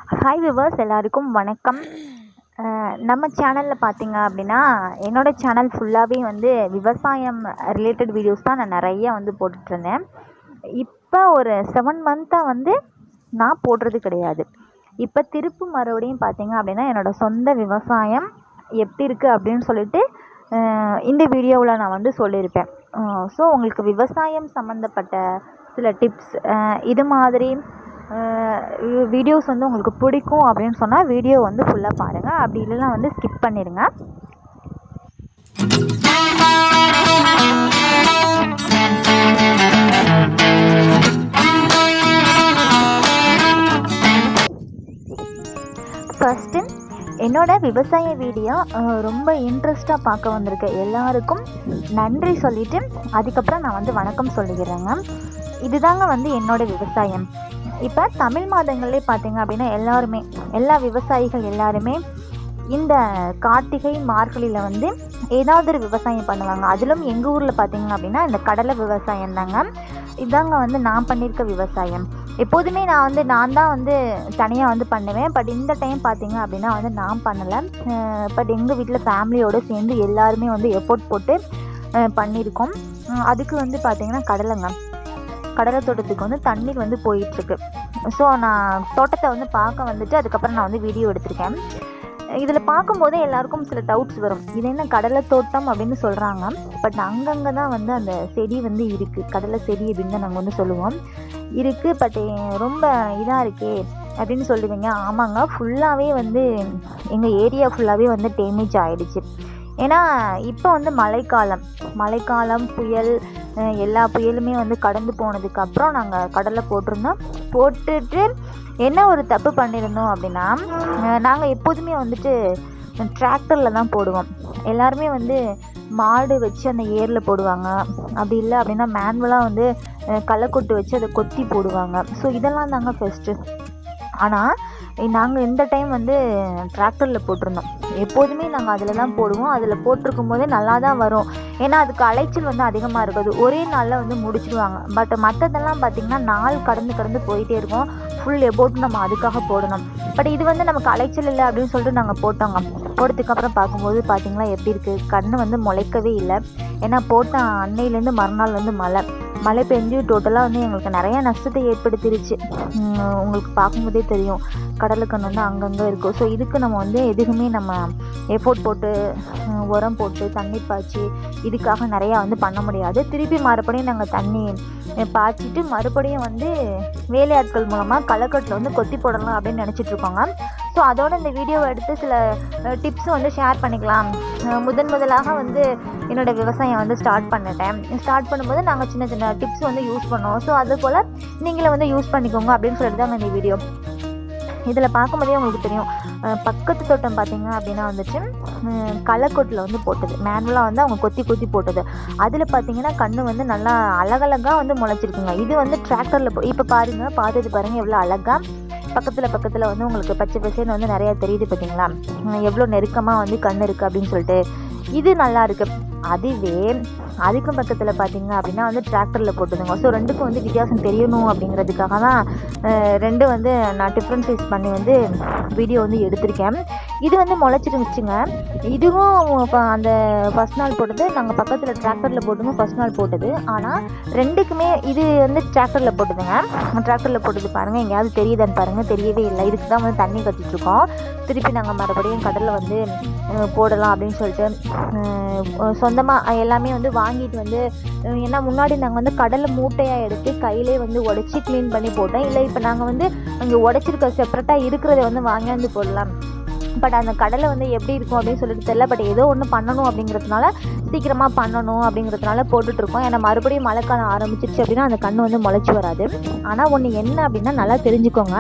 Hi viewers, எல்லாருக்கும் வணக்கம். நம்ம சேனலில் பார்த்தீங்க அப்படின்னா என்னோட சேனல் ஃபுல்லாகவே வந்து விவசாயம் ரிலேட்டட் வீடியோஸ் தான் நான் நிறைய வந்து போட்டுட்ருந்தேன். இப்போ ஒரு 7 மந்த்தாக வந்து நான் போடுறது கிடையாது. இப்போ திருப்பு மறுபடியும் பார்த்தீங்க அப்படின்னா என்னோடய சொந்த விவசாயம் எப்படி இருக்குது அப்படின்னு சொல்லிட்டு இந்த வீடியோவில் நான் வந்து சொல்லியிருப்பேன். ஸோ உங்களுக்கு விவசாயம் சம்மந்தப்பட்ட சில டிப்ஸ் இது மாதிரி வீடியோஸ் வந்து உங்களுக்கு பிடிக்கும் அப்படின்னு சொன்னால் வீடியோ வந்து ஃபுல்லாக பாருங்கள். அப்படி இல்லைன்னா வந்து ஸ்கிப் பண்ணிடுங்க. ஃபஸ்ட்டு என்னோட விவசாய வீடியோ ரொம்ப இன்ட்ரெஸ்ட்டாக பார்க்க வந்திருக்க எல்லாருக்கும் நன்றி சொல்லிவிட்டு அதுக்கப்புறம் நான் வந்து வணக்கம் சொல்லிக்கிறேங்க. இதுதாங்க வந்து என்னோடய விவசாயம். இப்போ தமிழ் மாதங்களே பார்த்தீங்க அப்படின்னா எல்லா விவசாயிகள் எல்லாருமே இந்த கார்த்திகை மார்கழியில் வந்து ஏதாவது ஒரு விவசாயம் பண்ணுவாங்க. அதிலும் எங்கள் ஊரில் பார்த்தீங்க அப்படின்னா இந்த கடலை விவசாயம் தாங்க. இதாங்க வந்து நான் பண்ணியிருக்க விவசாயம். எப்போதுமே நான் தான் வந்து தனியாக வந்து பண்ணுவேன். பட் இந்த டைம் பார்த்தீங்க அப்படின்னா வந்து நான் பண்ணலை. பட் எங்கள் வீட்டில் ஃபேமிலியோடு சேர்ந்து எல்லாருமே வந்து எஃபோர்ட் போட்டு பண்ணியிருக்கோம். அதுக்கு வந்து பார்த்திங்கன்னா கடலை தோட்டத்துக்கு வந்து தண்ணீர் வந்து போயிட்டுருக்கு. ஸோ நான் தோட்டத்தை வந்து பார்க்க வந்துட்டு அதுக்கப்புறம் நான் வந்து வீடியோ எடுத்திருக்கேன். இதில் பார்க்கும்போதே எல்லாருக்கும் சில டவுட்ஸ் வரும். இது என்ன கடலை தோட்டம் அப்படின்னு சொல்கிறாங்க. பட் அங்கங்கே தான் வந்து அந்த செடி வந்து இருக்குது. கடலை செடி அப்படின்னு தான் நாங்கள் வந்து சொல்லுவோம் இருக்குது. பட் ரொம்ப இதாக இருக்கே அப்படின்னு சொல்லுவீங்க. ஆமாங்க, ஃபுல்லாகவே வந்து எங்கள் ஏரியா ஃபுல்லாகவே வந்து டேமேஜ் ஆகிடுச்சு. ஏன்னா இப்போ வந்து மழைக்காலம் புயல் எல்லா புயலுமே வந்து கடந்து போனதுக்கப்புறம் நாங்கள் கடலை போட்டுட்டு என்ன ஒரு தப்பு பண்ணியிருந்தோம் அப்படின்னா, நாங்கள் எப்போதுமே வந்துட்டு டிராக்டரில் தான் போடுவோம். எல்லாருமே வந்து மாடு வச்சு அந்த ஏரில் போடுவாங்க. அப்படி இல்லை அப்படின்னா மேனுவலாக வந்து களைக்கொட்டு வச்சு அதை கொத்தி போடுவாங்க. ஸோ இதெல்லாம் தாங்க ஃபஸ்ட்டு. ஆனால் நாங்கள் இந்த டைம் வந்து டிராக்டரில் போட்டிருந்தோம். எப்போதுமே நாங்கள் அதில் தான் போடுவோம். அதில் போட்டிருக்கும் போதே நல்லா தான் வரும். ஏன்னா அதுக்கு அலைச்சல் வந்து அதிகமாக இருக்காது. ஒரே நாளில் வந்து முடிச்சிடுவாங்க. பட் மற்றதெல்லாம் பார்த்திங்கன்னா நாள் கடந்து போயிட்டே இருக்கும். ஃபுல் எபோட் நம்ம அதுக்காக போடணும். பட் இது வந்து நமக்கு அலைச்சல் இல்லை அப்படின்னு சொல்லிட்டு நாங்கள் போட்டோங்க. போட்டதுக்கப்புறம் பார்க்கும்போது பார்த்திங்களா எப்படி இருக்குது, கன்று வந்து முளைக்கவே இல்லை. ஏன்னா போட்ட அன்னையிலேருந்து மறுநாள் வந்து மழை பெஞ்சு டோட்டலாக வந்து எங்களுக்கு நிறையா நஷ்டத்தை ஏற்படுத்திடுச்சு. உங்களுக்கு பார்க்கும்போதே தெரியும் கடலை கன்று வந்து அங்கங்கே இருக்கும். ஸோ இதுக்கு நம்ம வந்து எதுவுமே நம்ம எஃபோர்ட் போட்டு உரம் போட்டு தண்ணீர் பாய்ச்சி இதுக்காக நிறையா வந்து பண்ண முடியாது. திருப்பி மறுபடியும் நாங்கள் தண்ணி பாய்ச்சிட்டு மறுபடியும் வந்து வேலையாட்கள் மூலமாக களைக்கட்டில் வந்து கொத்தி போடலாம் அப்படின்னு நினச்சிட்ருக்கோங்க. ஸோ அதோட இந்த வீடியோவை எடுத்து சில டிப்ஸும் வந்து ஷேர் பண்ணிக்கலாம். முதலாக வந்து என்னோடய விவசாயம் வந்து ஸ்டார்ட் பண்ணும்போது நாங்கள் சின்ன சின்ன டிப்ஸ் வந்து யூஸ் பண்ணோம். ஸோ அது போல் நீங்களே வந்து யூஸ் பண்ணிக்கோங்க அப்படின்னு சொல்லிட்டு தாங்க இந்த வீடியோ. இதில் பார்க்கும்போதே உங்களுக்கு தெரியும், பக்கத்து தோட்டம் பார்த்திங்க அப்படின்னா வந்துட்டு களைக்கொட்டில் வந்து போட்டது, மேனுவலாக வந்து அவங்க கொத்தி போட்டது. அதில் பார்த்திங்கன்னா கன்று வந்து நல்லா அழகழகாக வந்து முளைச்சிருக்குங்க. இது வந்து டிராக்டரில் இப்போ பாருங்கள் எவ்வளோ அழகாக பக்கத்தில் வந்து உங்களுக்கு பச்சை பசேன்னு வந்து நிறையா தெரியுது பார்த்திங்களா, எவ்வளோ நெருக்கமாக வந்து கன்று இருக்குது அப்படின்னு சொல்லிட்டு. இது நல்லா இருக்குது. அதுவே அதுக்கும் பக்கத்தில் பார்த்திங்க அப்படின்னா வந்து டிராக்டரில் போட்டுதுங்க. ஸோ ரெண்டுக்கும் வந்து வித்தியாசம் தெரியணும் அப்படிங்கிறதுக்காக தான் ரெண்டு வந்து நான் டிஃப்ரென்சைஸ் பண்ணி வந்து வீடியோ வந்து எடுத்திருக்கேன். இது வந்து முளைச்சிருந்துச்சுங்க. இதுவும் அந்த ஃபஸ்ட் நாள் போட்டது நாங்கள் பக்கத்தில் டிராக்டரில் போட்டுங்க ஃபஸ்ட் நாள் போட்டது. ஆனால் ரெண்டுக்குமே இது வந்து டிராக்டரில் போட்டுதுங்க. டிராக்டரில் போட்டது பாருங்கள், எங்கேயாவது தெரியுதான்னு பாருங்கள். தெரியவே இல்லை. இதுக்கு தான் வந்து தண்ணி கட்டிகிட்ருக்கோம். திருப்பி நாங்கள் மறுபடியும் கடலில் வந்து போடலாம் அப்படின்னு சொல்லிட்டு சொந்தமாக எல்லாமே வந்து வாங்கிட்டு வந்து, ஏன்னா முன்னாடி நாங்கள் வந்து கடலை மூட்டையாக எடுத்து கையிலே வந்து உடச்சி க்ளீன் பண்ணி போட்டோம். இல்லை இப்போ நாங்கள் வந்து அங்கே உடச்சிருக்க செப்பரேட்டாக இருக்கிறத வந்து வாங்கியாந்து போடலாம். பட் அந்த கடலை வந்து எப்படி இருக்கும் அப்படின்னு சொல்லிட்டு தெரியல. பட் ஏதோ ஒன்று பண்ணணும் அப்படிங்கிறதுனால சீக்கிரமாக பண்ணணும் அப்படிங்கிறதுனால போட்டுட்ருக்கோம். ஏன்னா மறுபடியும் மழைக்காலம் ஆரம்பிச்சிருச்சு அப்படின்னா அந்த கன்று வந்து முளைச்சி வராது. ஆனால் ஒன்று என்ன அப்படின்னா நல்லா தெரிஞ்சுக்கோங்க,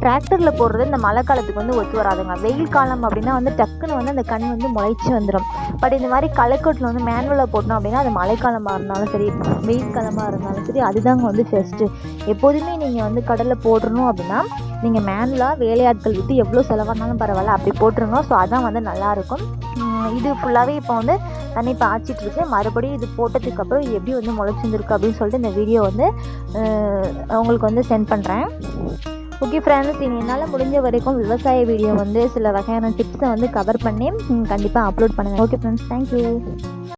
டிராக்டரில் போடுறது இந்த மழை காலத்துக்கு வந்து ஒத்து வராதுங்க. வெயில் காலம் அப்படின்னா வந்து டக்குன்னு வந்து அந்த கன்று வந்து முளைச்சி வந்துடும். பட் இந்த மாதிரி களைக்கொட்டில் வந்து மேனுவலாக போட்டோம் அப்படின்னா அது மழைக்காலமாக இருந்தாலும் சரி வெயில் காலமாக இருந்தாலும் சரி அதுதாங்க வந்து ஃபஸ்ட்டு. எப்போதுமே நீங்கள் வந்து கடலை போடணும் அப்படின்னா நீங்கள் மேனுவலாக வேலையாட்கள் விட்டு எவ்வளோ செலவானாலும் பரவாயில்ல அப்படி போட்டுருங்க. ஸோ அதான் வந்து நல்லாயிருக்கும். இது ஃபுல்லாகவே இப்போ வந்து தண்ணி பாய்ச்சிட்ருக்கு. மறுபடியும் இது போட்டதுக்கப்புறம் எப்படி வந்து முளைச்சிருந்துருக்கு அப்படின்னு சொல்லிட்டு இந்த வீடியோ வந்து உங்களுக்கு வந்து சென்ட் பண்ணுறேன். ஓகே ஃப்ரெண்ட்ஸ், இனி என்னால் முடிஞ்ச வரைக்கும் விவசாய வீடியோ வந்து சில வகையான டிப்ஸை வந்து கவர் பண்ணி கண்டிப்பாக அப்லோட் பண்ணுவேன். Okay friends, thank you.